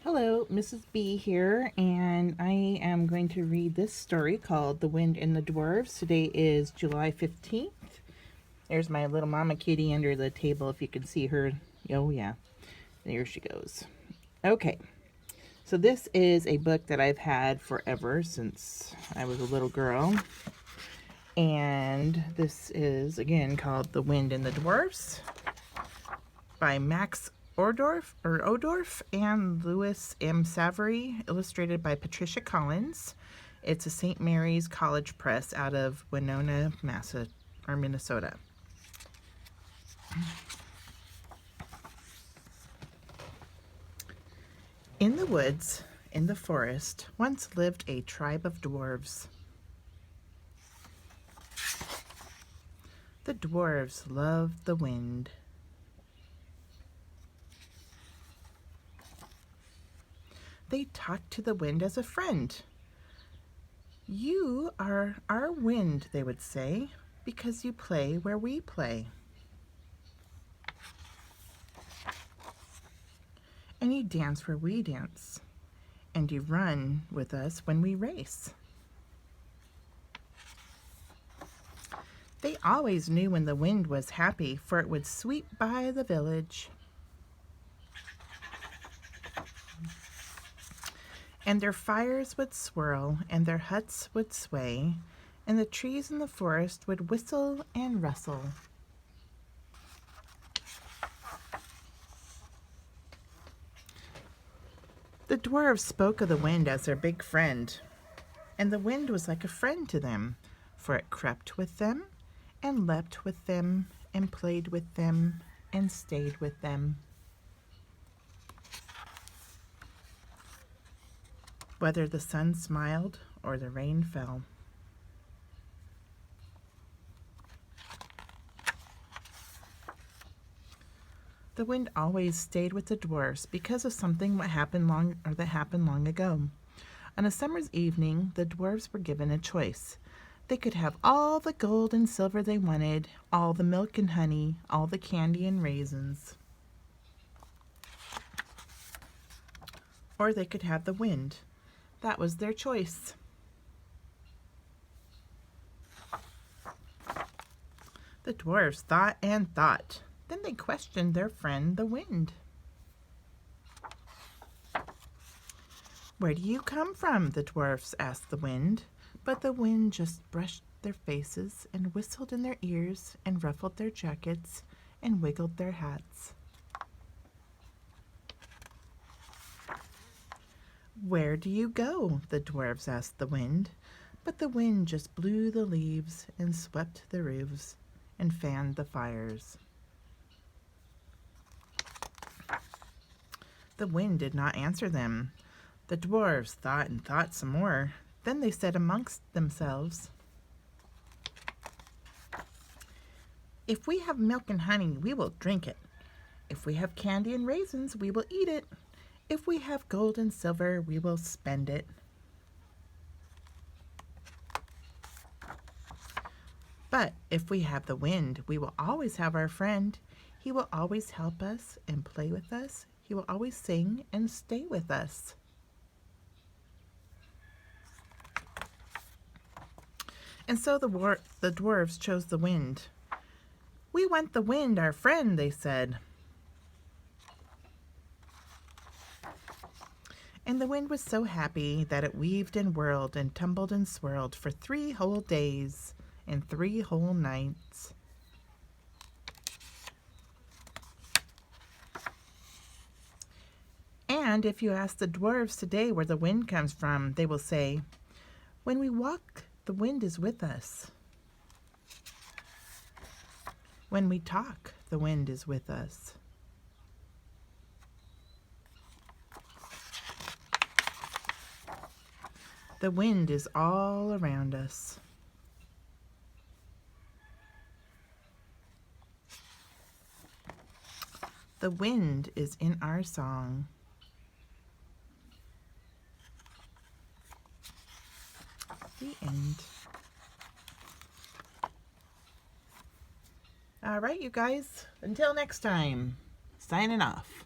Hello, Mrs. B here, and I am going to read this story called The Wind and the Dwarves. Today is July 15th. There's my little mama kitty under the table if you can see her. Oh, yeah, there she goes. Okay, so this is a book that I've had forever since I was a little girl. And this is, again, called The Wind and the Dwarfs by Max Odorf and Louis M. Savary, illustrated by Patricia Collins. It's a St. Mary's College Press out of Winona, Minnesota. In the woods, in the forest, once lived a tribe of dwarves. The dwarves loved the wind. They talked to the wind as a friend. "You are our wind," they would say, "because you play where we play. And you dance where we dance. And you run with us when we race." They always knew when the wind was happy, for it would sweep by the village. And their fires would swirl, and their huts would sway, and the trees in the forest would whistle and rustle. The dwarves spoke of the wind as their big friend, and the wind was like a friend to them, for it crept with them, and leapt with them, and played with them, and stayed with them. Whether the sun smiled or the rain fell. The wind always stayed with the dwarfs because of something that happened long ago. On a summer's evening, the dwarfs were given a choice. They could have all the gold and silver they wanted, all the milk and honey, all the candy and raisins. Or they could have the wind. That was their choice. The dwarves thought and thought. Then they questioned their friend the wind. "Where do you come from?" the dwarfs asked the wind. But the wind just brushed their faces and whistled in their ears and ruffled their jackets and wiggled their hats. "Where do you go?" the dwarfs asked the wind. But the wind just blew the leaves and swept the roofs and fanned the fires. The wind did not answer them. The dwarves thought and thought some more. Then they said amongst themselves, "If we have milk and honey, we will drink it. If we have candy and raisins, we will eat it. If we have gold and silver, we will spend it. But if we have the wind, we will always have our friend. He will always help us and play with us. He will always sing and stay with us." And so the dwarves chose the wind. "We want the wind, our friend," they said. And the wind was so happy that it weaved and whirled and tumbled and swirled for 3 whole days and 3 whole nights. And if you ask the dwarves today where the wind comes from, they will say, "When we walk, the wind is with us. When we talk, the wind is with us. The wind is all around us." The wind is in our song. The end. All right, you guys. Until next time. Signing off.